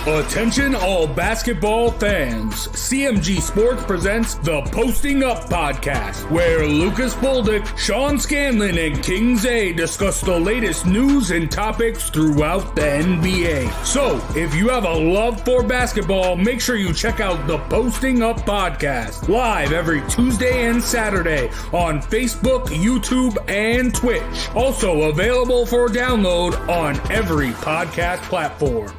Attention all basketball fans. CMG Sports presents the Posting Up Podcast, where Lucas Boldick, Sean Scanlon, and King Zay discuss the latest news and topics throughout the NBA. So, if you have a love for basketball, make sure you check out the Posting Up Podcast, live every Tuesday and Saturday on Facebook, YouTube, and Twitch. Also available for download on every podcast platform.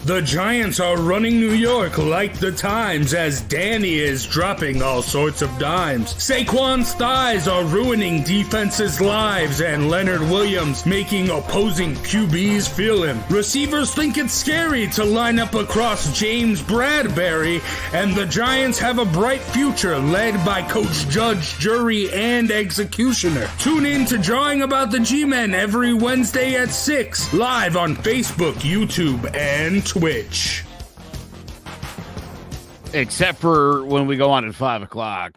The Giants are running New York like the Times as Danny is dropping all sorts of dimes. Saquon's thighs are ruining defenses' lives and Leonard Williams making opposing QBs feel him. Receivers think it's scary to line up across James Bradbury, and the Giants have a bright future led by Coach Judge, Jury, and Executioner. Tune in to Drawing About the G-Men every Wednesday at 6, live on Facebook, YouTube, and Twitch. Except for when we go on at 5 o'clock.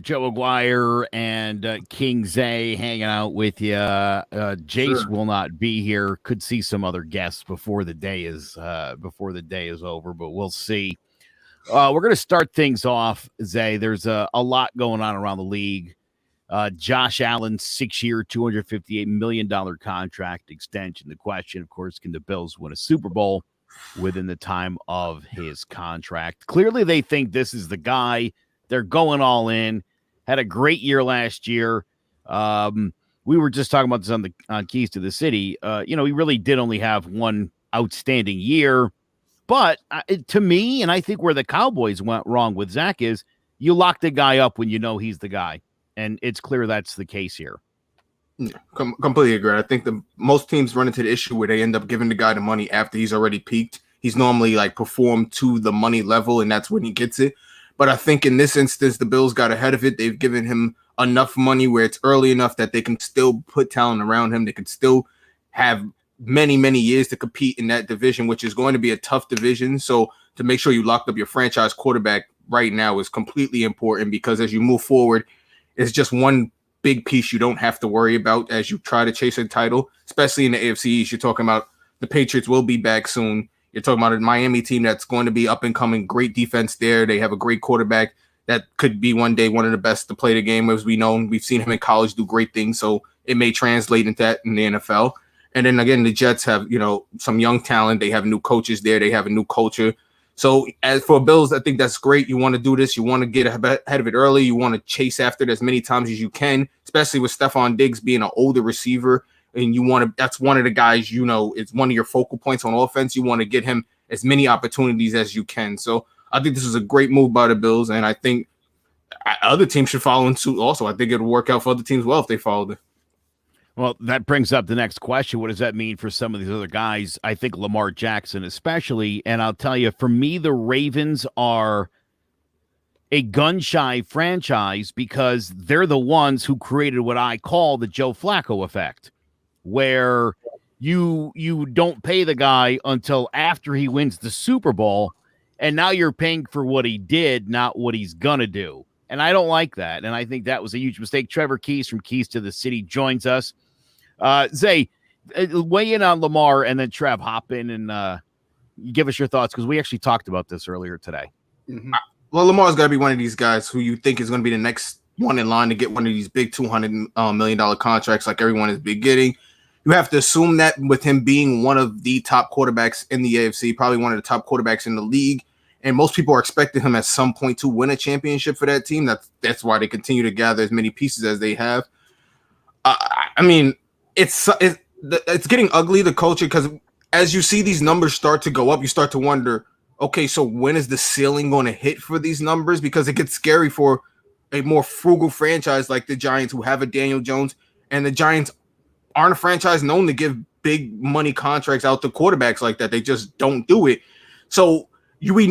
Joe Aguirre and King Zay hanging out with you. Jace will not be here. Could see some other guests before the day is over, but we'll see. We're going to start things off, Zay. There's a lot going on around the league. Josh Allen's 6-year, $258 million contract extension. The question, of course, can the Bills win a Super Bowl within the time of his contract? Clearly, they think this is the guy. They're going all in. Had a great year last year. We were just talking about this on Keys to the City. He really did only have one outstanding year. But to me, and I think where the Cowboys went wrong with Zach is you lock the guy up when you know he's the guy. And it's clear that's the case here. Completely agree. I think most teams run into the issue where they end up giving the guy the money after he's already peaked. He's normally performed to the money level, and that's when he gets it. But I think in this instance, the Bills got ahead of it. They've given him enough money where it's early enough that they can still put talent around him. They can still have many, many years to compete in that division, which is going to be a tough division. So to make sure you locked up your franchise quarterback right now is completely important, because as you move forward, it's just one big piece you don't have to worry about as you try to chase a title, especially in the AFC East. You're talking about the Patriots will be back soon. You're talking about a Miami team that's going to be up and coming, great defense there. They have a great quarterback that could be one day one of the best to play the game, as we know. We've seen him in college do great things, so it may translate into that in the NFL. And then again, the Jets have, some young talent. They have new coaches there. They have a new culture. So as for Bills, I think that's great. You want to do this. You want to get ahead of it early. You want to chase after it as many times as you can, especially with Stephon Diggs being an older receiver. And that's one of the guys, it's one of your focal points on offense. You want to get him as many opportunities as you can. So I think this is a great move by the Bills. And I think other teams should follow in suit also. I think it'll work out for other teams well if they follow it. Well, that brings up the next question. What does that mean for some of these other guys? I think Lamar Jackson especially. And I'll tell you, for me, the Ravens are a gun-shy franchise because they're the ones who created what I call the Joe Flacco effect, where you don't pay the guy until after he wins the Super Bowl, and now you're paying for what he did, not what he's going to do. And I don't like that, and I think that was a huge mistake. Trevor Keys from Keys to the City joins us. Zay, weigh in on Lamar, and then Trev, hop in and give us your thoughts, because we actually talked about this earlier today. Mm-hmm. Well, Lamar's got to be one of these guys who you think is going to be the next one in line to get one of these big $200 million contracts like everyone is big getting. You have to assume that with him being one of the top quarterbacks in the AFC, probably one of the top quarterbacks in the league, and most people are expecting him at some point to win a championship for that team. That's why they continue to gather as many pieces as they have. It's getting ugly, the culture, because as you see these numbers start to go up, you start to wonder, okay, so when is the ceiling going to hit for these numbers? Because it gets scary for a more frugal franchise like the Giants, who have a Daniel Jones, and the Giants aren't a franchise known to give big money contracts out to quarterbacks like that. They just don't do it. So we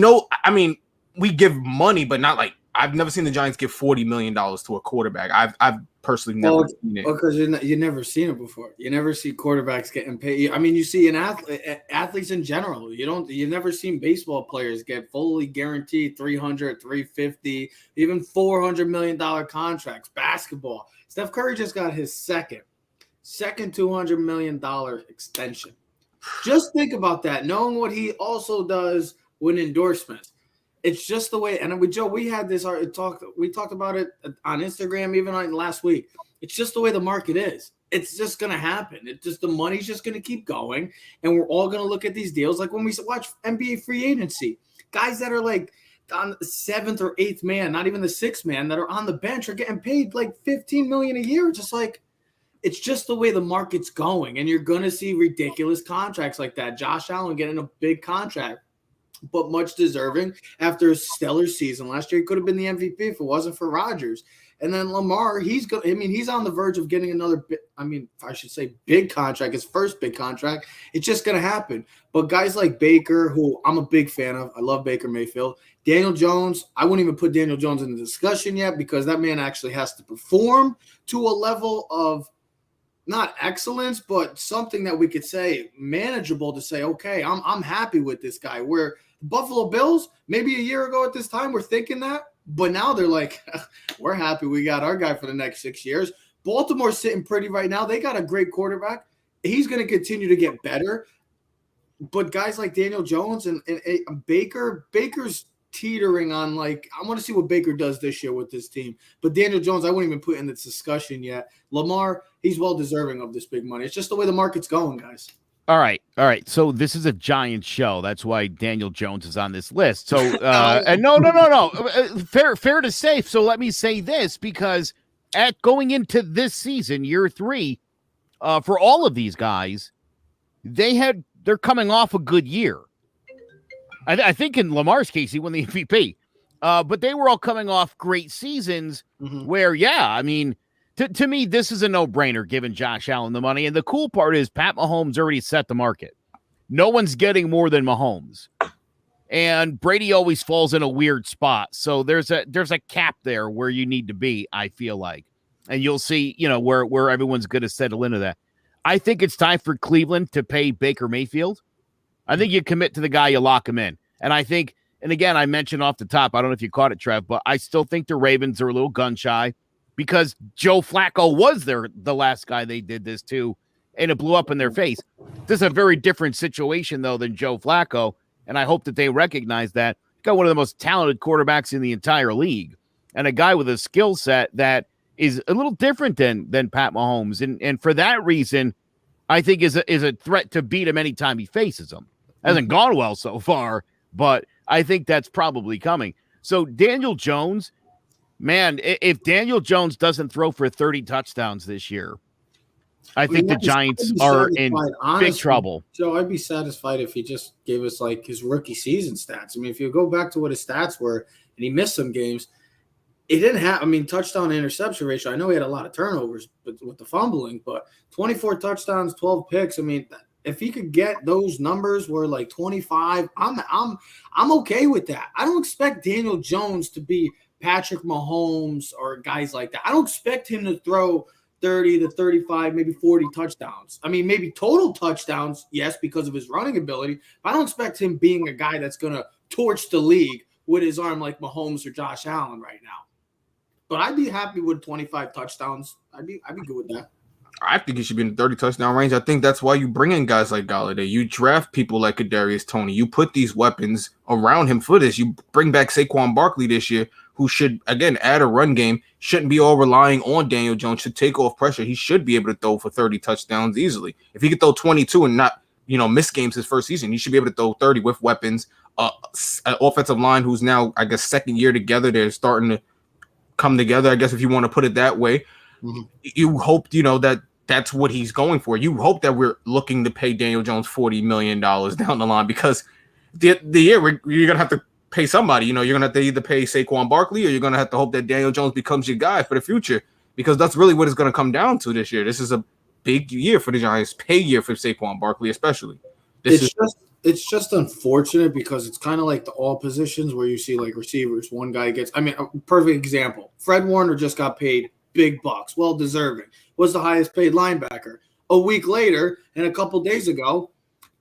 give money, but not I've never seen the Giants give $40 million to a quarterback. I've personally never seen it. Because you never seen it before. You never see quarterbacks getting paid. I mean, you see athletes in general. You never seen baseball players get fully guaranteed 300, 350, even $400 million contracts. Basketball. Steph Curry just got his second $200 million extension. Just think about that, knowing what he also does with endorsements. It's just the way, and with Joe, we had this we talked about it on Instagram even on last week. It's just the way the market is. It's just going to happen. The money's just going to keep going, and we're all going to look at these deals like when we watch NBA free agency. Guys that are like on the 7th or 8th man, not even the 6th man, that are on the bench are getting paid like $15 million a year. Just like, it's just the way the market's going, and you're going to see ridiculous contracts like that. Josh Allen getting a big contract, but much deserving after a stellar season last year. He could have been the MVP if it wasn't for Rodgers. And then Lamar, he's on the verge of getting another big contract, his first big contract. It's just going to happen. But guys like Baker, who I'm a big fan of, I love Baker Mayfield. Daniel Jones, I wouldn't even put Daniel Jones in the discussion yet because that man actually has to perform to a level of not excellence, but something that we could say manageable to say, okay, I'm happy with this guy. Where Buffalo Bills, maybe a year ago at this time, we're thinking that, but now they're like, we're happy we got our guy for the next 6 years. Baltimore's sitting pretty right now. They got a great quarterback. He's going to continue to get better. But guys like Daniel Jones and Baker's teetering on, like, I want to see what Baker does this year with this team. But Daniel Jones, I wouldn't even put in this discussion yet. Lamar, he's well deserving of this big money. It's just the way the market's going, guys. All right. So this is a giant show. That's why Daniel Jones is on this list. So, and no. Fair to say. So let me say this, because at going into this season, year 3, for all of these guys, they're coming off a good year. I think in Lamar's case, he won the MVP. But they were all coming off great seasons where, I mean, to me, this is a no-brainer giving Josh Allen the money. And the cool part is Pat Mahomes already set the market. No one's getting more than Mahomes. And Brady always falls in a weird spot. So there's a cap there where you need to be, I feel like. And you'll see, where everyone's going to settle into that. I think it's time for Cleveland to pay Baker Mayfield. I think you commit to the guy, you lock him in. And I think, and again, I mentioned off the top, I don't know if you caught it, Trev, but I still think the Ravens are a little gun shy because Joe Flacco was the last guy they did this to, and it blew up in their face. This is a very different situation, though, than Joe Flacco, and I hope that they recognize that. He's got one of the most talented quarterbacks in the entire league, and a guy with a skill set that is a little different than Pat Mahomes, and for that reason, I think is a threat to beat him anytime he faces him. Hasn't gone well so far, but I think that's probably coming. So Daniel Jones, man, if Daniel Jones doesn't throw for 30 touchdowns this year, I think the Giants are in big trouble. Joe, I'd be satisfied if he just gave us like his rookie season stats. I mean, if you go back to what his stats were and he missed some games, it didn't have, touchdown to interception ratio. I know he had a lot of turnovers with the fumbling, but 24 touchdowns, 12 picks. I mean, if he could get those numbers where like 25, I'm okay with that. I don't expect Daniel Jones to be Patrick Mahomes or guys like that. I don't expect him to throw 30 to 35, maybe 40 touchdowns. I mean, maybe total touchdowns, yes, because of his running ability. But I don't expect him being a guy that's going to torch the league with his arm like Mahomes or Josh Allen right now. But I'd be happy with 25 touchdowns. I'd be good with that. I think he should be in the 30 touchdown range. I think that's why you bring in guys like Golladay. You draft people like Kadarius Toney. You put these weapons around him for this. You bring back Saquon Barkley this year, who should, again, add a run game. Shouldn't be all relying on Daniel Jones. Should take off pressure. He should be able to throw for 30 touchdowns easily. If he could throw 22 and not, miss games his first season, he should be able to throw 30 with weapons. An offensive line who's now, I guess, second year together. They're starting to come together, I guess, if you want to put it that way. Mm-hmm. You hope, that's what he's going for. You hope that we're looking to pay Daniel Jones $40 million down the line, because the year you're going to have to pay somebody. You're going to have to either pay Saquon Barkley, or you're going to have to hope that Daniel Jones becomes your guy for the future, because that's really what it's going to come down to this year. This is a big year for the Giants, pay year for Saquon Barkley especially. It's just unfortunate because it's kind of like the all positions where you see like receivers. One guy gets, a perfect example. Fred Warner just got paid big bucks, well deserving. Was the highest paid linebacker. A week later, and a couple days ago,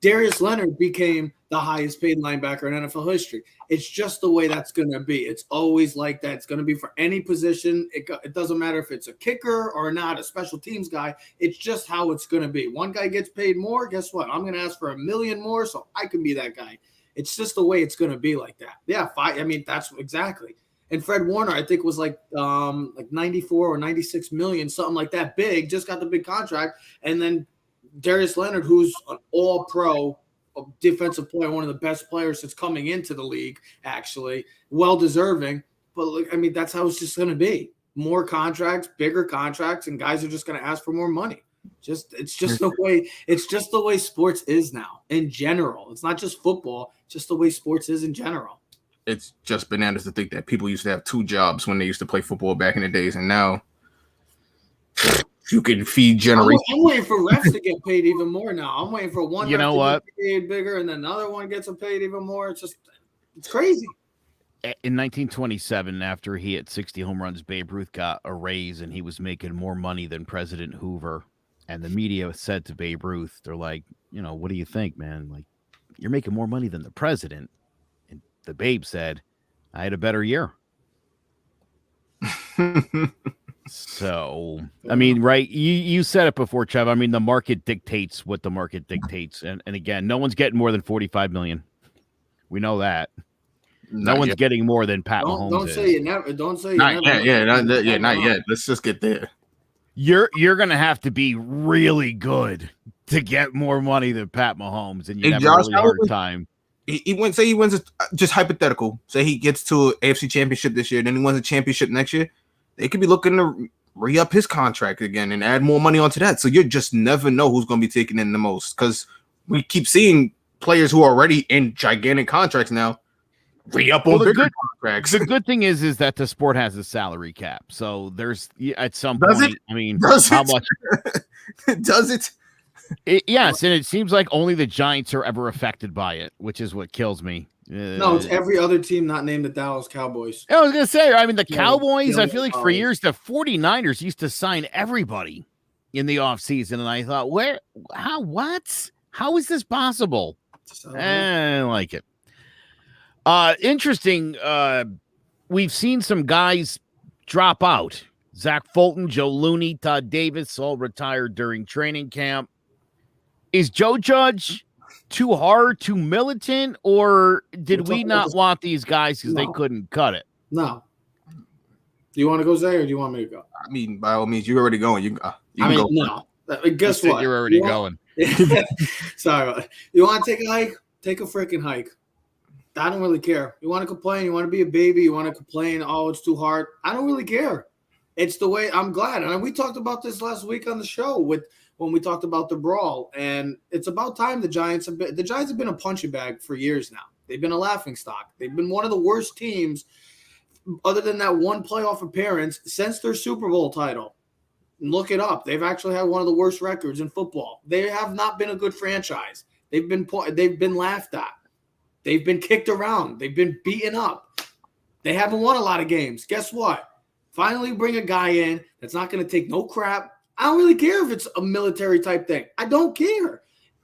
Darius Lenard became the highest paid linebacker in NFL history. It's just the way that's going to be. It's always like that. It's going to be for any position. It doesn't matter if it's a kicker or not, a special teams guy. It's just how it's going to be. One guy gets paid more. Guess what? I'm going to ask for $1 million more so I can be that guy. It's just the way it's going to be like that. Yeah, that's exactly. And Fred Warner, I think, was like 94 or 96 million, something like that big, just got the big contract. And then Darius Lenard, who's an all-pro defensive player, one of the best players that's coming into the league, actually, well-deserving. But, that's how it's just going to be. More contracts, bigger contracts, and guys are just going to ask for more money. It's just the way sports is now in general. It's not just football, just the way sports is in general. It's just bananas to think that people used to have 2 jobs when they used to play football back in the days, and now you can feed generations. I'm waiting for refs to get paid even more now. I'm waiting for one ref to get paid bigger, and then another one gets paid even more. It's crazy. In 1927, after he hit 60 home runs, Babe Ruth got a raise, and he was making more money than President Hoover. And the media said to Babe Ruth, they're like, what do you think, man? Like, you're making more money than the president. And the Babe said, I had a better year. So, right. You said it before, Trev. The market dictates what the market dictates. And again, no one's getting more than 45 million. We know that. No one's getting more than Pat Mahomes. Don't say you never. Don't say you not never. Yet. Not yet. Let's just get there. You're going to have to be really good to get more money than Pat Mahomes, and you have a really hard time. He wins just hypothetical. Say he gets to an AFC championship this year, then he wins a championship next year. They could be looking to re-up his contract again and add more money onto that. So you just never know who's going to be taking in the most, because we keep seeing players who are already in gigantic contracts now re-up on bigger contracts. The good thing is that the sport has a salary cap. So there's at some point, how much does it? Yes, and it seems like only the Giants are ever affected by it, which is what kills me. No, it's every other team not named the Dallas Cowboys. I was going to say, the Cowboys, I feel like for years, the 49ers used to sign everybody in the offseason. And I thought, how is this possible? I don't like it. Interesting. We've seen some guys drop out. Zach Fulton, Joe Looney, Todd Davis, all retired during training camp. Is Joe Judge too hard, too militant, or did we not want these guys because they couldn't cut it? No. Do you want to go, Zay, or do you want me to go? By all means, you're already going. You go. No. Guess what? You're already going. Sorry. You want to take a hike? Take a freaking hike. I don't really care. You want to complain? You want to be a baby? You want to complain? Oh, it's too hard. I don't really care. It's the way. I'm glad. And we talked about this last week on the show when we talked about the brawl. And it's about time the Giants have been a punching bag for years now. They've been a laughingstock. They've been one of the worst teams, other than that one playoff appearance, since their Super Bowl title. Look it up. They've actually had one of the worst records in football. They have not been a good franchise. They've been laughed at. They've been kicked around. They've been beaten up. They haven't won a lot of games. Guess what? Finally bring a guy in that's not going to take no crap. I don't really care if it's a military type thing. I don't care.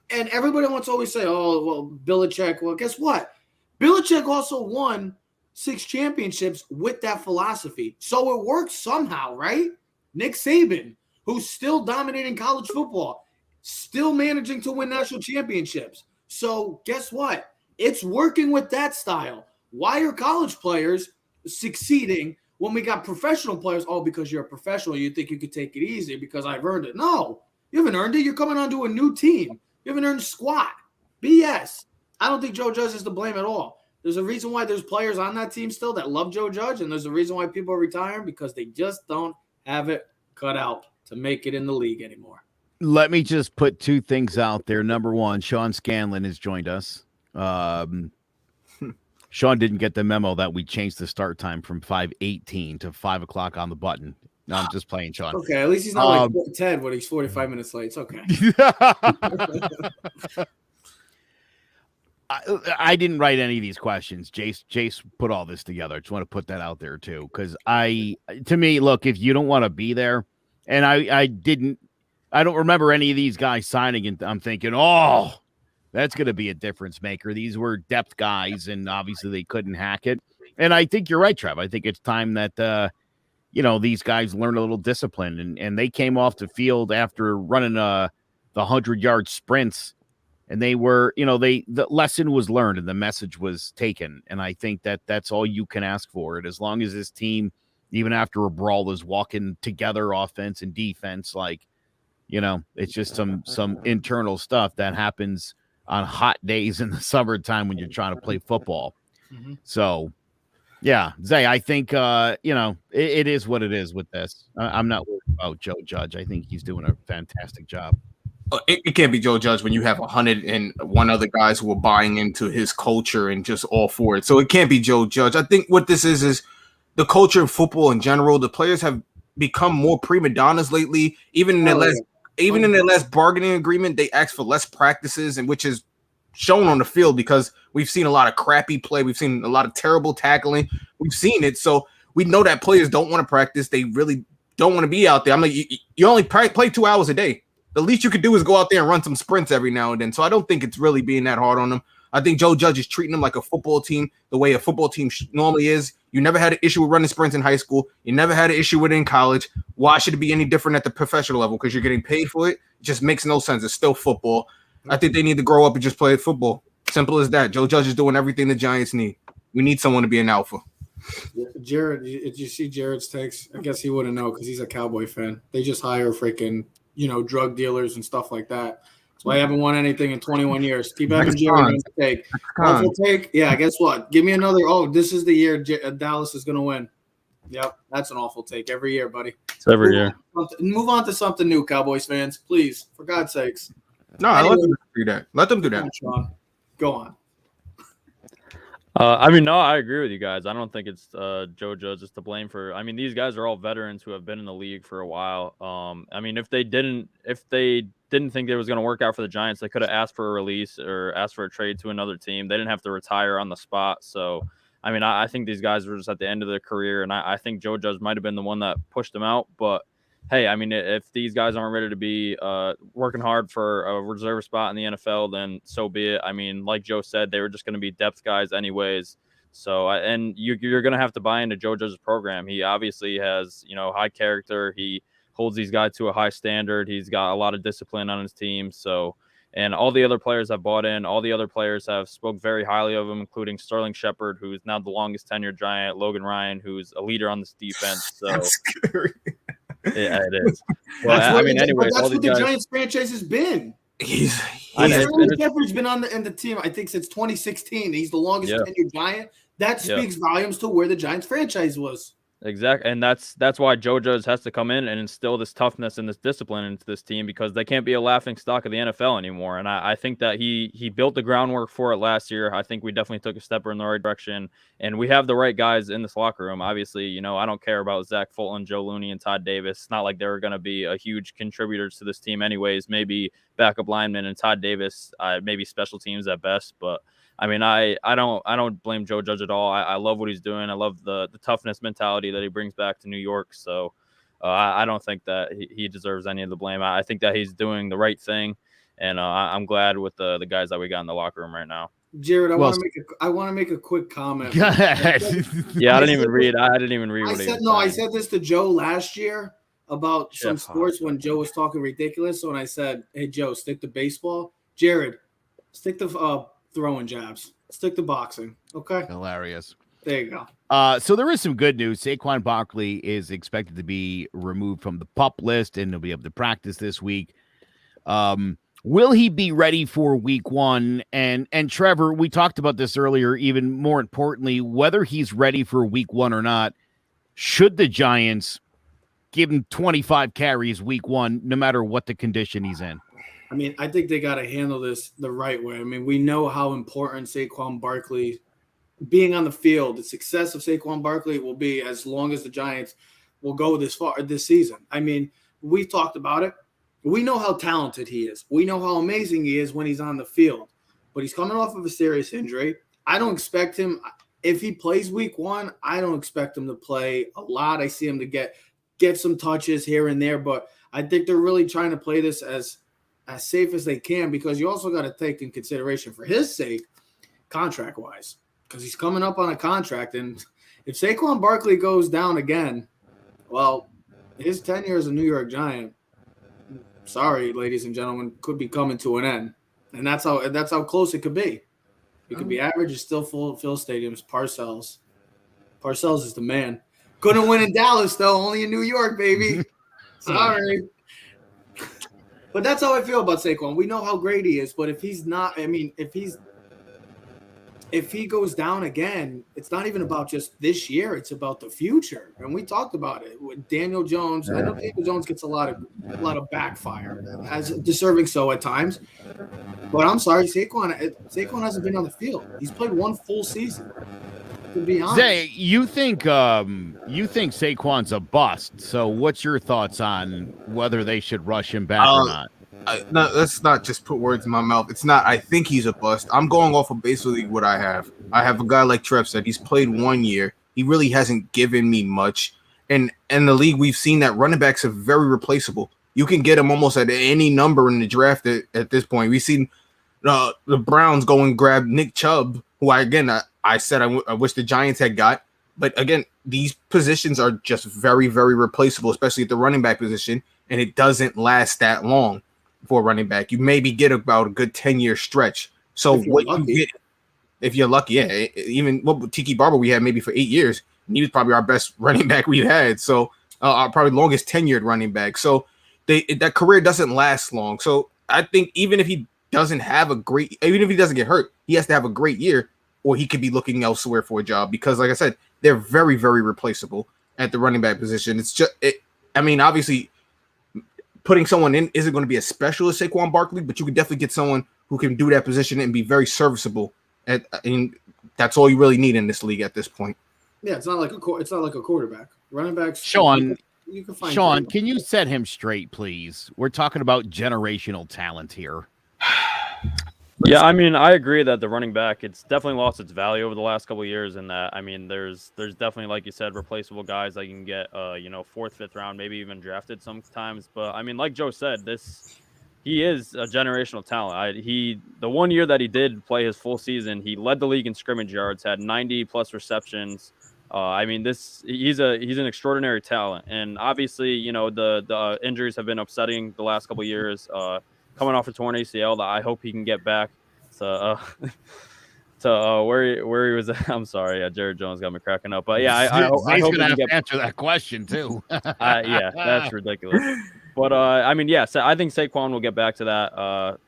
And everybody wants to always say, oh, well, Belichick. Well, guess what? Belichick also won 6 championships with that philosophy. So it works somehow, right? Nick Saban, who's still dominating college football, still managing to win national championships. So guess what? It's working with that style. Why are college players succeeding when we got professional players? Oh, because you're a professional, you think you could take it easy because I've earned it. No, you haven't earned it. You're coming onto a new team. You haven't earned squat. BS. I don't think Joe Judge is to blame at all. There's a reason why there's players on that team still that love Joe Judge, and there's a reason why people are retiring, because they just don't have it cut out to make it in the league anymore. Let me just put 2 things out there. Number one, Sean Scanlon has joined us. Sean didn't get the memo that we changed the start time from 5:18 to 5 o'clock on the button. No, I'm just playing, Sean. Okay, at least he's not like Ted when he's 45 minutes late. It's okay. I didn't write any of these questions. Jace put all this together. I just want to put that out there too, because to me, look, if you don't want to be there, and I don't remember any of these guys signing, and I'm thinking, oh, that's going to be a difference maker. These were depth guys, and obviously they couldn't hack it. And I think you're right, Trev. I think it's time that these guys learn a little discipline, and they came off the field after running the 100-yard sprints. And they were, the lesson was learned and the message was taken. And I think that's all you can ask for. And as long as this team, even after a brawl, is walking together, offense and defense, it's just some internal stuff that happens on hot days in the summertime when you're trying to play football. Mm-hmm. So, yeah, Zay, I think, it is what it is with this. I'm not worried about Joe Judge. I think he's doing a fantastic job. It can't be Joe Judge when you have 101 other guys who are buying into his culture and just all for it. So it can't be Joe Judge. I think what this is the culture of football in general. The players have become more prima donnas lately. Even in their last bargaining agreement, they asked for less practices, and which is shown on the field because we've seen a lot of crappy play. We've seen a lot of terrible tackling. We've seen it. So we know that players don't want to practice. They really don't want to be out there. I'm like, you only play 2 hours a day. The least you could do is go out there and run some sprints every now and then. So I don't think it's really being that hard on them. I think Joe Judge is treating them like a football team, the way a football team normally is. You never had an issue with running sprints in high school. You never had an issue with it in college. Why should it be any different at the professional level? Because you're getting paid for it? It just makes no sense. It's still football. I think they need to grow up and just play football. Simple as that. Joe Judge is doing everything the Giants need. We need someone to be an alpha. Jared, did you see Jared's takes? I guess he wouldn't know because he's a Cowboy fan. They just hire freaking drug dealers and stuff like that. That's why I haven't won anything in 21 years. Keep having Jared take. Awful take. Yeah, guess what? Give me another. Oh, this is the year Dallas is going to win. Yep, that's an awful take every year, buddy. It's every year. Move on to something new, Cowboys fans, please, for God's sakes. No, anyway, let them do that. Let them do that. Sean, go on. No, I agree with you guys. I don't think it's Joe Judge is to blame for. These guys are all veterans who have been in the league for a while. If they didn't think it was going to work out for the Giants, they could have asked for a release or asked for a trade to another team. They didn't have to retire on the spot. So, I think these guys were just at the end of their career, and I think Joe Judge might have been the one that pushed them out. But hey, if these guys aren't ready to be working hard for a reserve spot in the NFL, then so be it. Like Joe said, they were just going to be depth guys anyways. So, and you're going to have to buy into Joe Judge's program. He obviously has, high character. He holds these guys to a high standard. He's got a lot of discipline on his team. So, and all the other players have bought in. All the other players have spoke very highly of him, including Sterling Shepard, who's now the longest tenured Giant, Logan Ryan, who's a leader on this defense. So. That's scary. Yeah, it is. Well, that's what the Giants franchise has been. Shepard's been in the team, I think, since 2016. He's the longest tenured Giant. That speaks volumes to where the Giants franchise was. Exactly, and that's why Joe Judge has to come in and instill this toughness and this discipline into this team because they can't be a laughing stock of the NFL anymore. And I think that he built the groundwork for it last year. I think we definitely took a step in the right direction, and we have the right guys in this locker room. Obviously, I don't care about Zach Fulton, Joe Looney, and Todd Davis. It's not like they're going to be a huge contributors to this team anyways. Maybe backup linemen and Todd Davis, maybe special teams at best, but. I don't blame Joe Judge at all. I love what he's doing. I love the toughness mentality that he brings back to New York. So I don't think that he deserves any of the blame. I think that he's doing the right thing, and I'm glad with the guys that we got in the locker room right now. Jared, I want to make a quick comment. Yeah, I didn't even read what he said. I said this to Joe last year about some sports when Joe was talking ridiculous. So when I said, "Hey Joe, stick to baseball," Jared, stick to throwing jabs. Stick to boxing. Okay. Hilarious. There you go. So there is some good news. Saquon Barkley is expected to be removed from the PUP list, and he'll be able to practice this week. Will he be ready for week 1? And Trevor, we talked about this earlier, even more importantly, whether he's ready for week 1 or not, should the Giants give him 25 carries week 1, no matter what the condition he's in? I think they got to handle this the right way. We know how important Saquon Barkley being on the field, the success of Saquon Barkley will be as long as the Giants will go this far this season. We talked about it. We know how talented he is. We know how amazing he is when he's on the field. but he's coming off of a serious injury. I don't expect him. If he plays week 1, I don't expect him to play a lot. I see him to get some touches here and there, but I think they're really trying to play this as safe as they can, because you also got to take in consideration for his sake, contract-wise, because he's coming up on a contract. And if Saquon Barkley goes down again, well, his tenure as a New York Giant, sorry, ladies and gentlemen, could be coming to an end. And that's how close it could be. It could be average. It's still full stadiums. Parcells is the man. Couldn't win in Dallas, though. Only in New York, baby. Sorry. But that's how I feel about Saquon. We know how great he is, but if he's not, I mean, if he goes down again, it's not even about just this year. It's about the future. And we talked about it with Daniel Jones. I know Daniel Jones gets a lot of backfire, as deserving so at times. But I'm sorry, Saquon hasn't been on the field. He's played one full season. To be honest. Zay, you think Saquon's a bust. So what's your thoughts on whether they should rush him back or not? No, let's not just put words in my mouth. It's not, I think he's a bust. I'm going off of basically what I have. I have a guy like Trev said. He's played 1 year. He really hasn't given me much. And in the league, we've seen that running backs are very replaceable. You can get him almost at any number in the draft at this point. We've seen the Browns go and grab Nick Chubb, who I said I wish the Giants had got. But again, these positions are just very, very replaceable, especially at the running back position, and it doesn't last that long for a running back. You maybe get about a good 10-year stretch. So what lucky. You get, if you're lucky, yeah, even Tiki Barber we had maybe for 8 years, and he was probably our best running back we've had. So our probably longest tenured running back. So that career doesn't last long. So I think even if he doesn't get hurt, he has to have a great year, or he could be looking elsewhere for a job, because like I said, they're very, very replaceable at the running back position. It's just, obviously putting someone in isn't going to be as special as Saquon Barkley, but you could definitely get someone who can do that position and be very serviceable. And that's all you really need in this league at this point. Yeah, it's not like a quarterback. Running backs. Sean, you can find. Sean, can you set him straight, please? We're talking about generational talent here. Yeah, I mean, I agree that the running back, it's definitely lost its value over the last couple of years, and that, I mean, there's definitely, like you said, replaceable guys that you can get, 4th, 5th round, maybe even drafted sometimes. But I mean, like Joe said, he is a generational talent. The 1 year that he did play his full season, he led the league in scrimmage yards, had 90 plus receptions. I mean, he's an extraordinary talent, and obviously, the injuries have been upsetting the last couple of years. Coming off a torn ACL, that I hope he can get back to where he was. I'm sorry, Jared Jones got me cracking up. But yeah, I hope he's he gonna have can to answer that question too. Yeah, that's ridiculous. But I mean, yeah, so I think Saquon will get back to that,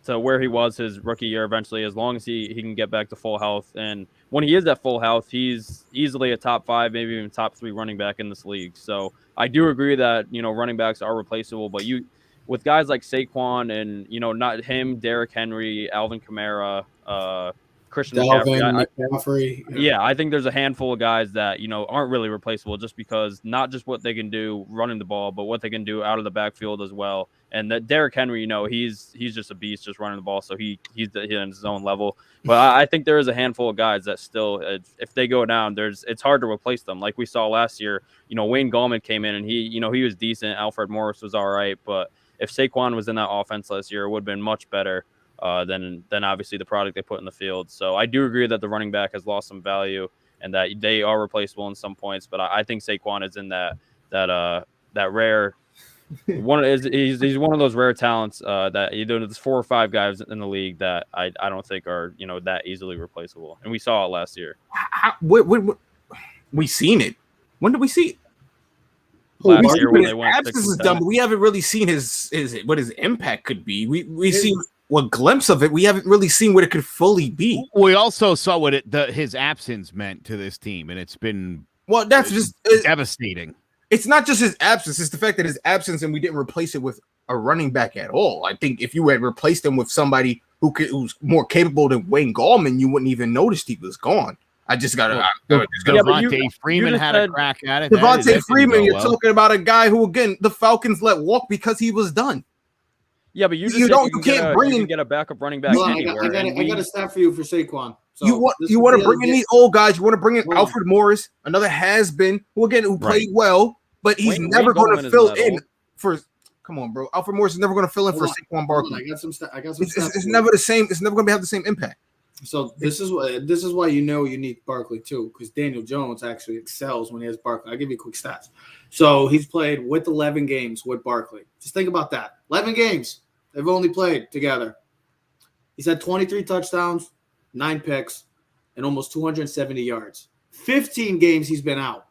to where he was his rookie year eventually, as long as he can get back to full health. And when he is at full health, he's easily a top 5, maybe even top 3 running back in this league. So I do agree that running backs are replaceable, but with guys like Saquon and, not him, Derrick Henry, Alvin Kamara, Christian McCaffrey. Yeah, I think there's a handful of guys that, aren't really replaceable, just because not just what they can do running the ball, but what they can do out of the backfield as well. And that Derrick Henry, he's just a beast just running the ball, so he's in his own level. But I think there is a handful of guys that still, if they go down, it's hard to replace them. Like we saw last year, Wayne Gallman came in and he was decent. Alfred Morris was all right, but if Saquon was in that offense last year, it would have been much better than obviously the product they put in the field. So I do agree that the running back has lost some value and that they are replaceable in some points. But I think Saquon is in that rare one. He's one of those rare talents that there's 4 or 5 guys in the league that I don't think are that easily replaceable. And we saw it last year. We seen it. When did we see it? Last year when they went absence is done, but we haven't really seen what his impact could be. We seen a glimpse of it. We haven't really seen what it could fully be. We also saw what his absence meant to this team, and it's been devastating. It's not just his absence; it's the fact that his absence, and we didn't replace it with a running back at all. I think if you had replaced him with somebody who's more capable than Wayne Gallman, you wouldn't even notice he was gone. I just got to. Devontae Freeman had a crack at it. Devontae Freeman, you're talking about a guy who, again, the Falcons let walk because he was done. Yeah, but you just You said don't. you You can can't get bring you in. can get a backup running back Hold on, anywhere. I got a stat for you for Saquon. So You want to bring in these old guys. You want to bring in Alfred Morris, another has-been, who played well, but he's never going to fill in for. Come on, bro. Alfred Morris is never going to fill in for Saquon Barkley. I got some stats. It's never the same. It's never going to have the same impact. So this is why you need Barkley too, because Daniel Jones actually excels when he has Barkley. I'll give you quick stats. So he's played with 11 games with Barkley. Just think about that. 11 games they've only played together. He's had 23 touchdowns, 9 picks, and almost 270 yards. 15 games he's been out.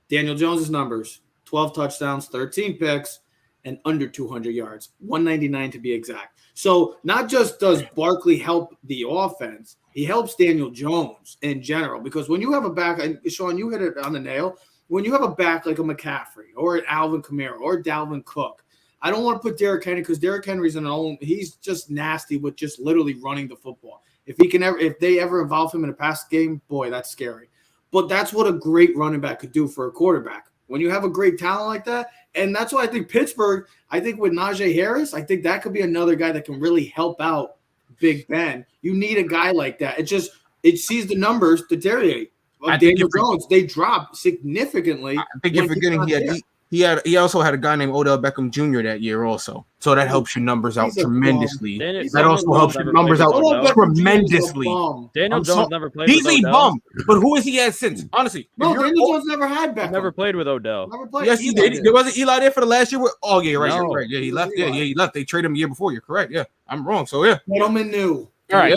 Daniel Jones's numbers: 12 touchdowns, 13 picks, and under 200 yards, 199 to be exact. So not just does Barkley help the offense, he helps Daniel Jones in general. Because when you have a back, and Sean, you hit it on the nail, when you have a back like a McCaffrey or an Alvin Kamara or Dalvin Cook, I don't want to put Derrick Henry because Derrick Henry's he's just nasty with just literally running the football. If they ever involve him in a pass game, boy, that's scary. But that's what a great running back could do for a quarterback. When you have a great talent like that, and that's why I think Pittsburgh, I think with Najee Harris, I think that could be another guy that can really help out Big Ben. You need a guy like that. It sees the numbers deteriorate. Daniel Jones, they drop significally. I think you're forgetting he also had a guy named Odell Beckham Jr. that year also. So that helps your numbers out tremendously. That also helps your numbers out tremendously. Daniel Jones never played with Odell. He's a bum, but who has he had since? Honestly. No, Daniel Jones never had Beckham. Never played with Odell. Yes, he did. There wasn't Eli there for the last year. Oh, yeah, right. No. Right. Yeah, he left. Yeah, he left. They traded him the year before. You're correct. Yeah, I'm wrong. So, yeah. Edelman knew. All right,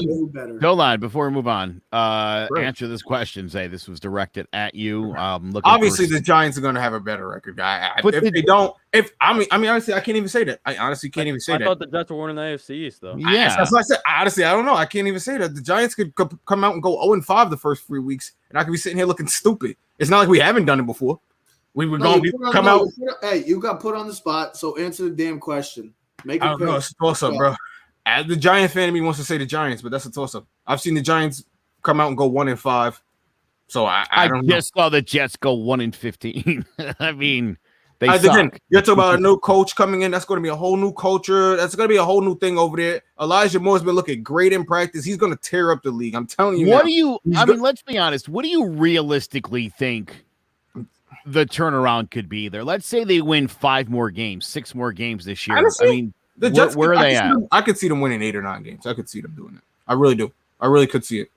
hold on before we move on. Answer this question, Zay. This was directed at you. Obviously, the Giants are going to have a better record, guy. If they don't, honestly, I can't even say that. I honestly can't even say that. I thought the Jets were winning the AFC East, though. Yeah, that's what I said. Honestly, I don't know. I can't even say that. The Giants could come out and go 0-5 the first 3 weeks, and I could be sitting here looking stupid. It's not like we haven't done it before. We were going to come out. Hey, you got put on the spot, so answer the damn question. Make it. I don't know. It's awesome, bro. As the Giant fan in me wants to say the Giants, but that's a toss-up. I've seen the Giants come out and go 1-5. So I don't know. Saw the Jets go 1-15. I mean, they suck. Again, you're talking about a new coach coming in. That's going to be a whole new culture. That's going to be a whole new thing over there. Elijah Moore's been looking great in practice. He's going to tear up the league. I'm telling you. Let's be honest. What do you realistically think the turnaround could be there? Let's say they win 5 more games, 6 more games this year. Honestly, I mean, the Jets, where are they at? I could see them winning 8 or 9 games. I could see them doing it. I really do. I really could see it.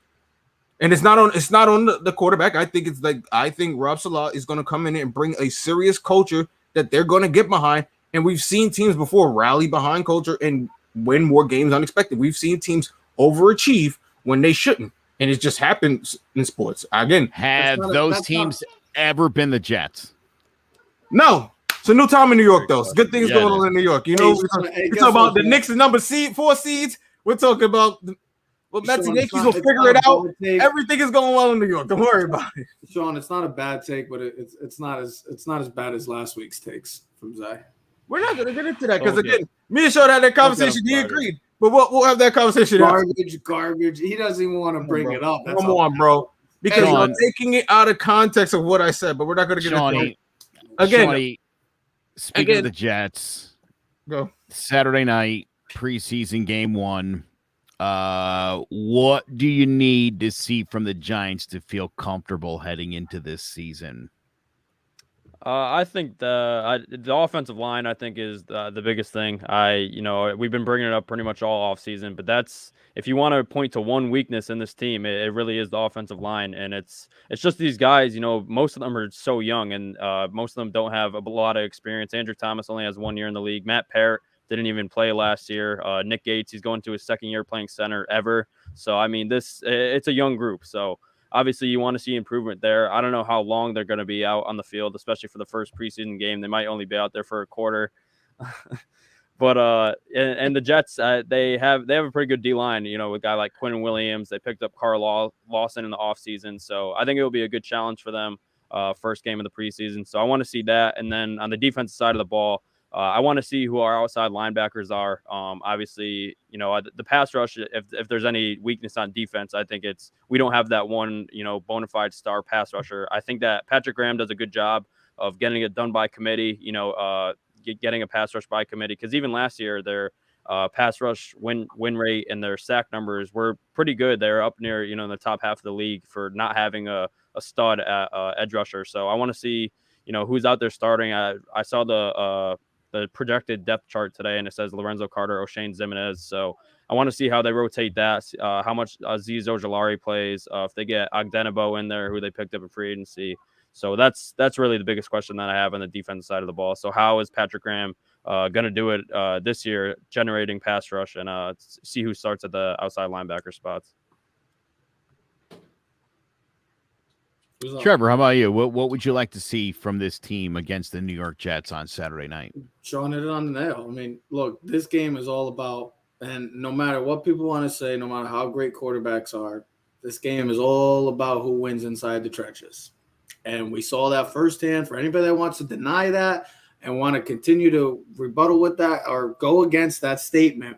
And it's not on the quarterback. I think Rob Saleh is going to come in and bring a serious culture that they're going to get behind. And we've seen teams before rally behind culture and win more games unexpected. We've seen teams overachieve when they shouldn't. And it just happens in sports. Again, have those teams ever been the Jets? No. It's a new time in New York, though. It's good things going on in New York. You know, we're talking about the Knicks is number 4 seeds. We're talking about Mets and Yankees will figure it out. Everything is going well in New York. Don't worry about it. Sean, it's not a bad take, but it's not as bad as last week's takes from Zay. We're not going to get into that because again, me and Sean had that conversation. He agreed, but we'll have that conversation. Garbage. He doesn't even want to bring it up. Come on, bro. Because you're taking it out of context of what I said, but we're not going to get into it. Again. Speaking of the Jets, go Saturday night preseason game 1. What do you need to see from the Giants to feel comfortable heading into this season? I think the offensive line, I think, is the biggest thing. We've been bringing it up pretty much all offseason, but that's if you want to point to one weakness in this team, it really is the offensive line, and it's just these guys. Most of them are so young, and most of them don't have a lot of experience. Andrew Thomas only has 1 year in the league. Matt Parrott didn't even play last year. Nick Gates, he's going to his 2nd year playing center ever. So I mean, it's a young group. So obviously, you want to see improvement there. I don't know how long they're going to be out on the field, especially for the first preseason game. They might only be out there for a quarter. But and the Jets, they have a pretty good D-line, with a guy like Quinn Williams. They picked up Carl Lawson in the offseason. So I think it will be a good challenge for them first game of the preseason. So I want to see that. And then on the defensive side of the ball, I want to see who our outside linebackers are. Obviously, the pass rush, if there's any weakness on defense, I think we don't have that one, bona fide star pass rusher. I think that Patrick Graham does a good job of getting it done by committee, getting a pass rush by committee. Because even last year, their pass rush win rate and their sack numbers were pretty good. They're up near, in the top half of the league for not having a stud edge rusher. So I want to see, who's out there starting. I saw the projected depth chart today, and it says Lorenzo Carter, O'Shane Zimenez. So I want to see how they rotate that, how much Azeez Ojulari plays, if they get Ogdenebo in there, who they picked up in free agency. So that's really the biggest question that I have on the defensive side of the ball. So how is Patrick Graham going to do it this year, generating pass rush, and see who starts at the outside linebacker spots? Trevor, how about you? What would you like to see from this team against the New York Jets on Saturday night? Sean hit it on the nail. I mean, look, this game is all about, and no matter what people want to say, no matter how great quarterbacks are, this game is all about who wins inside the trenches. And we saw that firsthand. For anybody that wants to deny that and want to continue to rebuttal with that or go against that statement,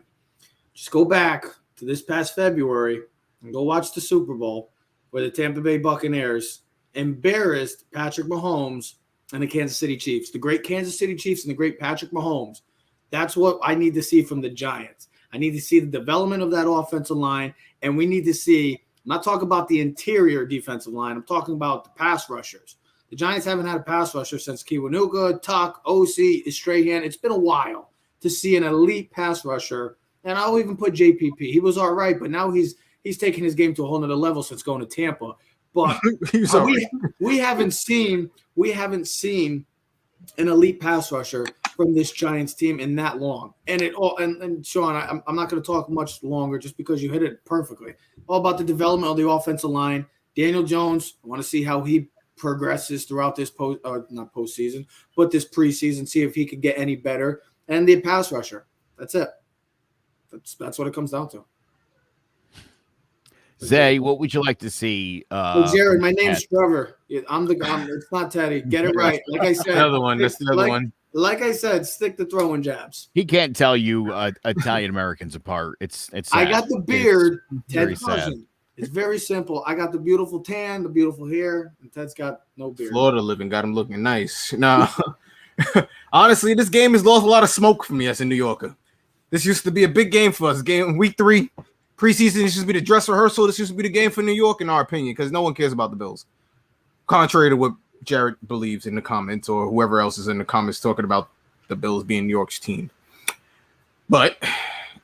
just go back to this past February and go watch the Super Bowl where the Tampa Bay Buccaneers embarrassed Patrick Mahomes and the Kansas City Chiefs. The great Kansas City Chiefs and the great Patrick Mahomes. That's what I need to see from the Giants. I need to see the development of that offensive line, and we need to see – I'm not talking about the interior defensive line. I'm talking about the pass rushers. The Giants haven't had a pass rusher since Kiwanuka, Tuck, OC, Strahan. It's been a while to see an elite pass rusher, and I'll even put JPP. He was all right, but now he's taken his game to a whole nother level since going to Tampa. But we haven't seen an elite pass rusher from this Giants team in that long. And and Sean, I'm not going to talk much longer just because you hit it perfectly. All about the development of the offensive line. Daniel Jones, I want to see how he progresses throughout this not postseason, but this preseason, see if he could get any better. And the pass rusher. That's it. That's what it comes down to. Zay, what would you like to see? Jared, my name's Trevor. It's not Teddy. Get it right. Like I said, another one. That's another one. Like I said, stick to throwing jabs. He can't tell you Italian Americans apart. It's sad. I got the beard. Very Ted doesn't. It's very simple. I got the beautiful tan, the beautiful hair, and Ted's got no beard. Florida living got him looking nice. No, honestly, this game has lost a lot of smoke for me as a New Yorker. This used to be a big game for us. Game week 3. Preseason, this used to be the dress rehearsal. This used to be the game for New York, in our opinion, because no one cares about the Bills. Contrary to what Jared believes in the comments or whoever else is in the comments talking about the Bills being New York's team. But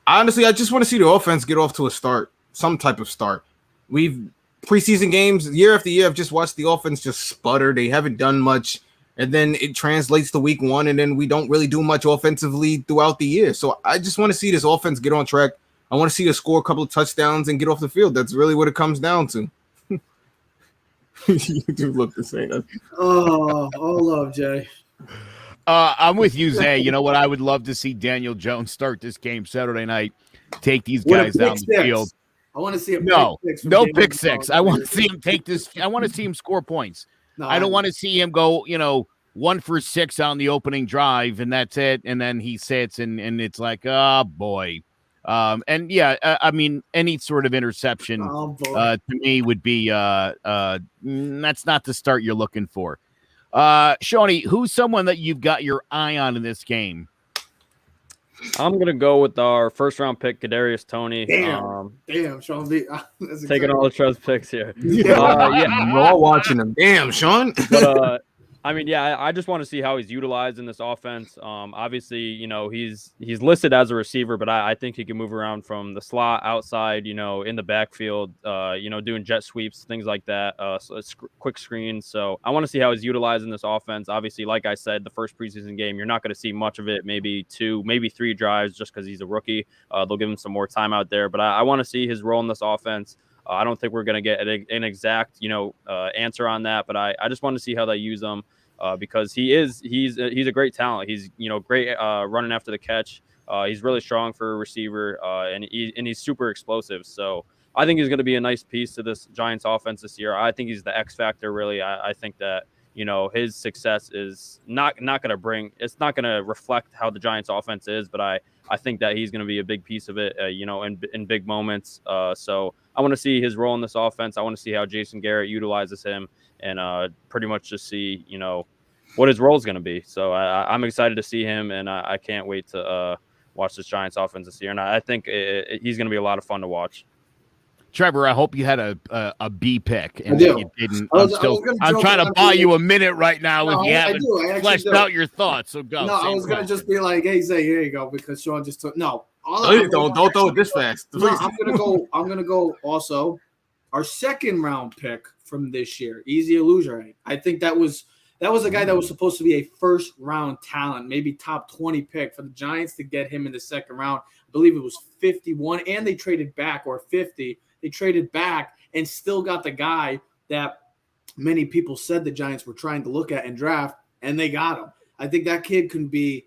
honestly, I just want to see the offense get off to a start, some type of start. We've preseason games year after year. I've just watched the offense just sputter. They haven't done much. And then it translates to week 1, and then we don't really do much offensively throughout the year. So I just want to see this offense get on track. I want to see us score a couple of touchdowns and get off the field. That's really what it comes down to. You do look the same. Oh, all love, Jay. I'm with you, Zay. You know what? I would love to see Daniel Jones start this game Saturday night, take these guys down the field. I want to see no pick six. I want to see him take this. I want to see him score points. No, I don't want to see him go, 1 for 6 on the opening drive, and that's it. And then he sits, and it's like, oh, boy. And yeah, I mean, any sort of interception to me would be that's not the start you're looking for. Shawnee, who's someone that you've got your eye on in this game? I'm gonna go with our first round pick, Kadarius Toney. Damn, Sean B. Taking all the trust picks here. We're all watching him. Damn, Sean. But, I just want to see how he's utilized in this offense. Obviously, he's listed as a receiver, but I think he can move around from the slot outside, in the backfield, doing jet sweeps, things like that. So it's quick screens. So I want to see how he's utilized in this offense. Obviously, like I said, the first preseason game, you're not going to see much of it, maybe 2, maybe 3 drives just because he's a rookie. They'll give him some more time out there, but I want to see his role in this offense. I don't think we're going to get an exact, answer on that, but I just want to see how they use him. Because he's a great talent. He's great running after the catch. He's really strong for a receiver, and he's super explosive. So I think he's going to be a nice piece to this Giants offense this year. I think he's the X factor. Really, I think that his success is not going to reflect how the Giants offense is, but I think that he's going to be a big piece of it. In big moments. So I want to see his role in this offense. I want to see how Jason Garrett utilizes him. And pretty much just see, what his role is going to be. So I'm excited to see him, and I can't wait to watch this Giants offense this year, and I think he's going to be a lot of fun to watch. Trevor, I hope you had a B pick, and if you didn't, I'm trying to buy you a minute right now if you haven't fleshed out your thoughts. So go. No, I was going to just be like, hey, Zay, here you go, because Sean just took. No, don't throw it this fast. No, I'm gonna go. Also, our second round pick from this year, Easy Illusion. I think that was a guy that was supposed to be a first round talent, maybe top 20 pick for the Giants to get him in the second round. I believe it was 51, and they traded back, or 50. They traded back and still got the guy that many people said the Giants were trying to look at and draft, and they got him. I think that kid can be.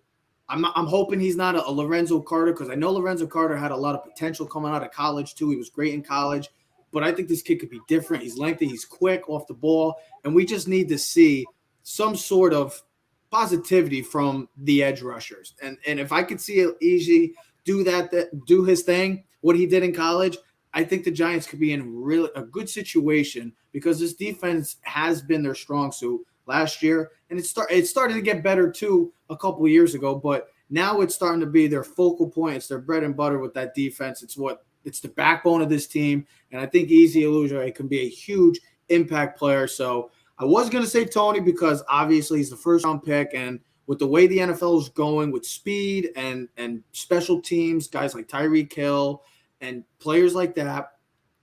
I'm hoping he's not a Lorenzo Carter, because I know Lorenzo Carter had a lot of potential coming out of college too. He was great in college, but I think this kid could be different. He's lengthy, he's quick off the ball, and we just need to see some sort of positivity from the edge rushers. And if I could see Easy do his thing, what he did in college, I think the Giants could be in really a good situation, because this defense has been their strong suit last year, and it started to get better too a couple of years ago, but now it's starting to be their focal point. It's their bread and butter with that defense. It's the backbone of this team, and I think Easy Illusion can be a huge impact player. So I was going to say Tony, because obviously he's the first round pick, and with the way the NFL is going with speed and special teams, guys like Tyreek Hill and players like that,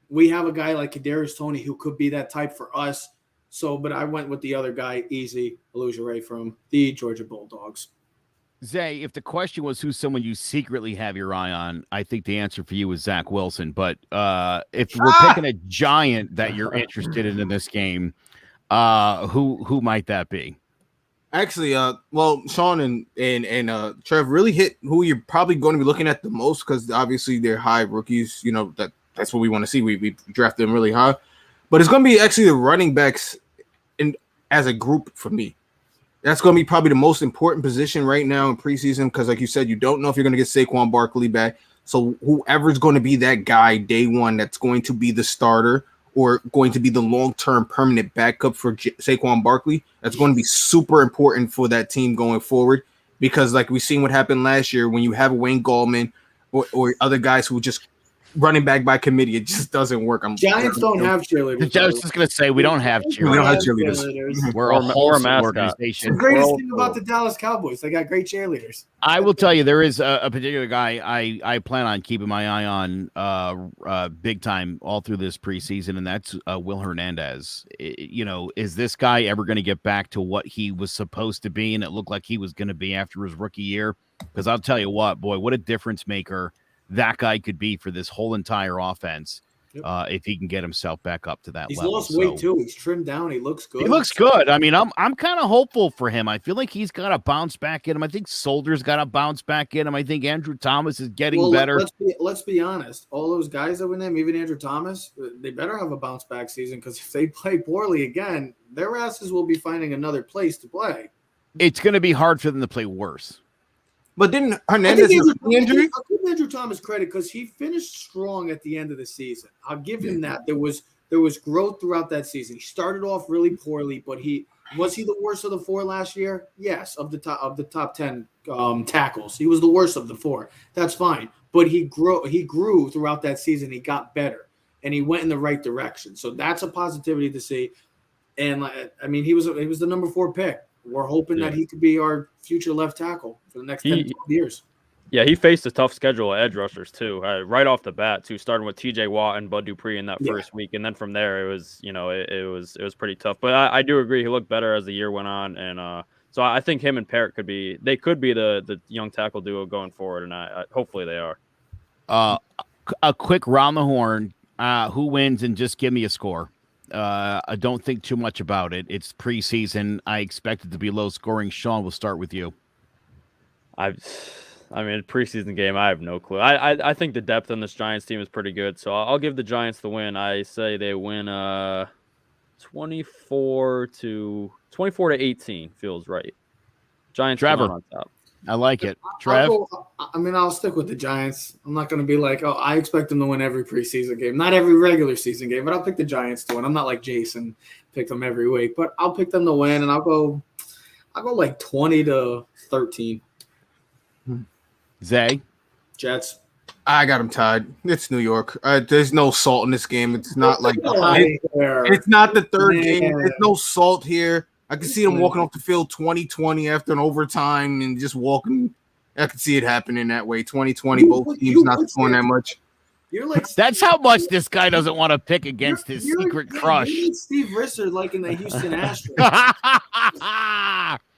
we have a guy like Kadarius Toney who could be that type for us. So, but I went with the other guy, Easy Illusion from the Georgia Bulldogs. Zay, if the question was who's someone you secretly have your eye on, I think the answer for you is Zach Wilson. But if we're picking a giant that you're interested in this game, who might that be? Actually, well, Sean and Trev really hit who you're probably going to be looking at the most, because obviously they're high rookies. You know, that's what we want to see. We drafted them really high, but it's going to be actually the running backs as a group for me. That's going to be probably the most important position right now in preseason, because like you said, you don't know if you're going to get Saquon Barkley back. So whoever's going to be that guy day one that's going to be the starter or going to be the long-term permanent backup for Saquon Barkley, that's going to be super important for that team going forward, because like we've seen what happened last year when you have Wayne Gallman or other guys who just running back by committee, it just doesn't work. Giants don't have cheerleaders. I was just going to say, we don't have cheerleaders. We don't have cheerleaders. We're a whole organization. The greatest thing about the Dallas Cowboys, they got great cheerleaders. I will tell you, there is a particular guy I plan on keeping my eye on big time all through this preseason, and that's Will Hernandez. Is this guy ever going to get back to what he was supposed to be, and it looked like he was going to be after his rookie year? Because I'll tell you what, boy, what a difference maker that guy could be for this whole entire offense. Yep. If he can get himself back up to that level. He's lost weight too. He's trimmed down. He looks good. He looks good. I mean, I'm kind of hopeful for him. I feel like he's got a bounce back in him. I think Solder's got a bounce back in him. I think Andrew Thomas is getting better. Let's be honest. All those guys that were named, even Andrew Thomas, they better have a bounce back season, because if they play poorly again, their asses will be finding another place to play. It's going to be hard for them to play worse. But didn't Hernandez have an injury? I'll give Andrew Thomas credit, because he finished strong at the end of the season. I'll give him that. There was growth throughout that season. He started off really poorly, but was he the worst of the four last year? Yes, of the top 10 tackles. He was the worst of the four. That's fine. But he grew throughout that season. He got better, and he went in the right direction. So that's a positivity to see. And I mean, he was the number 4 pick. We're hoping that he could be our future left tackle for the next 10 to 12 years. Yeah, he faced a tough schedule of edge rushers too, right off the bat too, starting with TJ Watt and Bud Dupree in that first week, and then from there it was, it was pretty tough. But I do agree, he looked better as the year went on, and so I think him and Parrott could be the young tackle duo going forward, and I hopefully they are. A quick round the horn, who wins, and just give me a score. I don't think too much about it. It's preseason. I expect it to be low scoring. Sean, we'll start with you. I mean, preseason game, I have no clue. I think the depth on this Giants team is pretty good, so I'll give the Giants the win. I say they win 24 to 18 feels right. Giants on top. I like it. Trev? I'll stick with the Giants. I'm not going to be like, I expect them to win every preseason game. Not every regular season game, but I'll pick the Giants to win. I'm not like Jason, pick them every week, but I'll pick them to win, and I'll go like 20 to 13. Zay? Jets. I got them tied. It's New York. There's no salt in this game. It's not like it's not the third game. There's no salt here. I can see them walking off the field 20-20 after an overtime and just walking. I can see it happening that way. 20-20, both teams not scoring that much. That's how much this guy doesn't want to pick against his secret crush. You're Steve Risser like in the Houston Astros.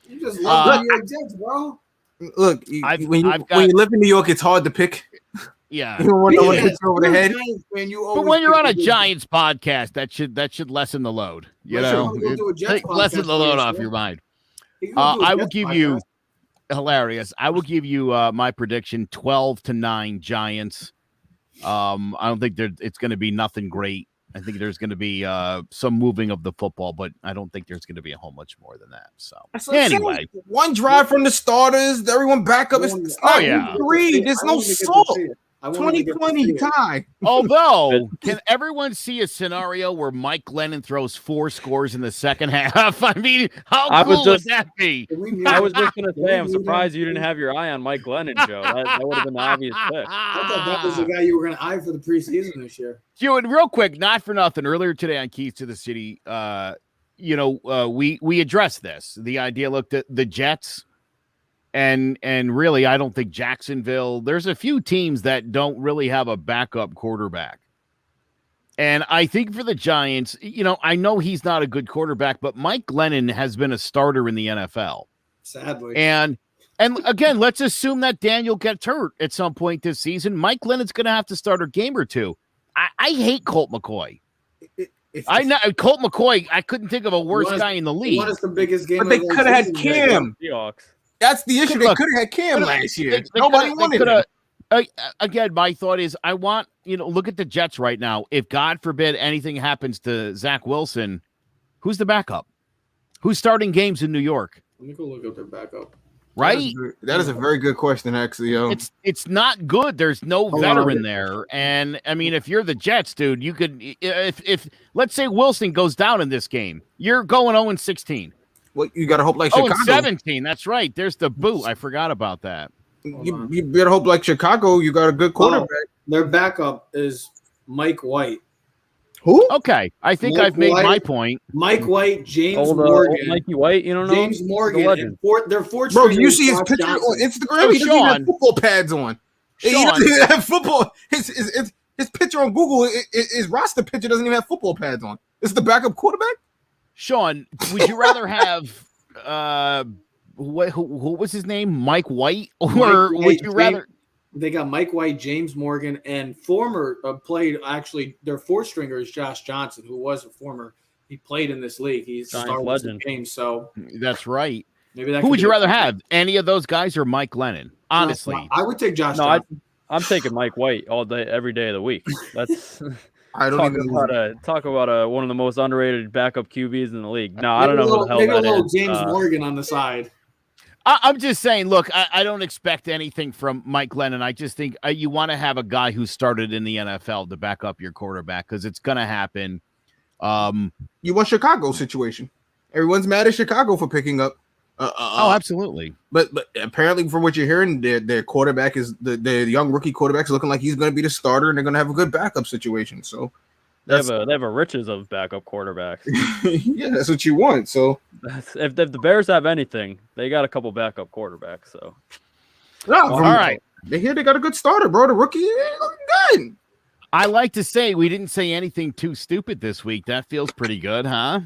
You just love the New York Jets, bro. Look, when you live in New York, it's hard to pick. Yeah. You don't want no one to hit you over the head. But when you're on a Giants podcast, that should lessen the load. You know, lessen the load off your mind. I will give you hilarious. I will give you my prediction: 12-9 Giants. I don't think it's going to be nothing great. I think there's going to be some moving of the football, but I don't think there's going to be a whole much more than that. So anyway, one drive from the starters, everyone back up. It's not three. There's no salt. 2020 tie. Although, can everyone see a scenario where Mike Glennon throws 4 scores in the second half? I mean, how cool would that be? I was just going to say, I'm surprised you didn't have your eye on Mike Glennon, Joe. That would have been the obvious pick. I thought that was the guy you were going to eye for the preseason this year. And real quick, not for nothing, earlier today on Keys to the City, we addressed this. The idea looked at the Jets. And really, I don't think Jacksonville, there's a few teams that don't really have a backup quarterback. And I think for the Giants, I know he's not a good quarterback, but Mike Glennon has been a starter in the NFL. Sadly. And again, let's assume that Daniel gets hurt at some point this season. Mike Glennon's going to have to start a game or two. I hate Colt McCoy. Colt McCoy, I couldn't think of a worse guy in the league. What is the biggest game? But they could have had Cam. Seahawks. That's the issue. They could have had Cam last year. Nobody wanted him. Again, my thought is I want, look at the Jets right now. If God forbid anything happens to Zach Wilson, who's the backup? Who's starting games in New York? Let me go look at their backup. Right? That is a very good question, actually. Yo. It's not good. There's no veteran there. And I mean, if you're the Jets, dude, you could if let's say Wilson goes down in this game, you're going 0-16. Well, you gotta hope like Chicago. 0-17. That's right. There's the boot. I forgot about that. You better hope like Chicago. You got a good quarterback. Their backup is Mike White. Who? Okay, I think I've made my point. Mike White, James Morgan, Mikey White. You don't know James Morgan. And they're four. Bro, do you see his picture on Instagram? He doesn't even have football pads on. He doesn't even have football. His picture on Google, his roster picture doesn't even have football pads on. This is the backup quarterback. Sean, would you rather have who was his name, Mike White, or would you rather? They got Mike White, James Morgan, and former played actually their 4th stringer is Josh Johnson, who was a former. He played in this league. He's started some games, so that's right. Maybe that. Who would you rather have? Any of those guys or Mike Glennon? Honestly, I would take Josh. Johnson. I'm taking Mike White all day, every day of the week. That's. I don't talk about one of the most underrated backup QBs in the league. No, I don't know who the hell that is. Maybe a little James Morgan on the side. I'm just saying, look, I don't expect anything from Mike Glennon. I just think you want to have a guy who started in the NFL to back up your quarterback because it's going to happen. You want Chicago situation. Everyone's mad at Chicago for picking up. Absolutely. But apparently, from what you're hearing, their quarterback is the young rookie quarterback is looking like he's going to be the starter, and they're going to have a good backup situation. So they have a riches of backup quarterbacks. Yeah, that's what you want. So if the Bears have anything, they got a couple backup quarterbacks. So all right, they got a good starter, bro. The rookie looking good. I like to say we didn't say anything too stupid this week. That feels pretty good, huh?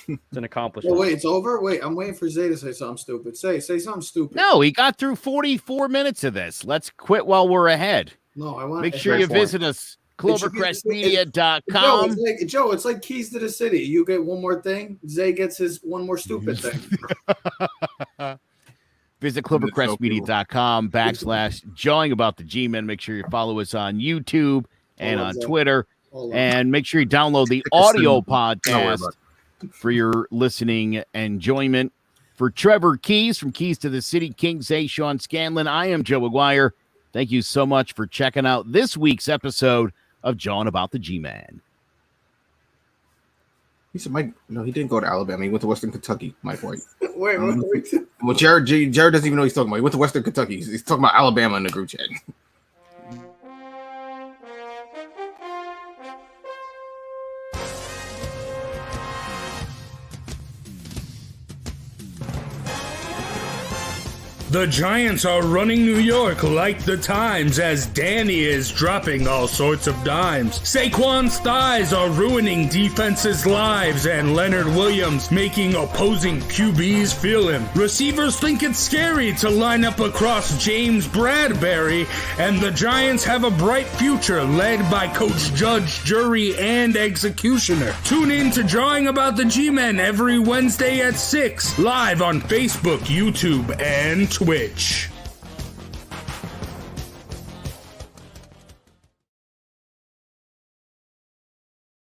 It's an accomplishment. Oh, wait, it's over? Wait, I'm waiting for Zay to say something stupid. Say something stupid. No, he got through 44 minutes of this. Let's quit while we're ahead. No, I want Make sure you visit us, clovercrestmedia.com. Joe, it's like Keys to the City. You get one more thing, Zay gets his one more stupid thing. Visit clovercrestmedia.com /Jawing About the G-Men. Make sure you follow us on YouTube and on Twitter. And make sure you download the audio podcast for your listening enjoyment. For Trevor Keys from Keys to the City, King Zay, Sean Scanlon, I am Joe Aguirre. Thank you so much for checking out this week's episode of Jawing About the G-Man. He said, Mike, no, he didn't go to Alabama. He went to Western Kentucky, Mike White. Wait, what? Well, Jared doesn't even know what he's talking about. He went to Western Kentucky. He's talking about Alabama in the group chat. The Giants are running New York like the Times as Danny is dropping all sorts of dimes. Saquon's thighs are ruining defenses' lives and Leonard Williams making opposing QBs feel him. Receivers think it's scary to line up across James Bradbury, and the Giants have a bright future led by Coach Judge, Jury, and Executioner. Tune in to Drawing About the G-Men every Wednesday at 6, live on Facebook, YouTube, and Twitch.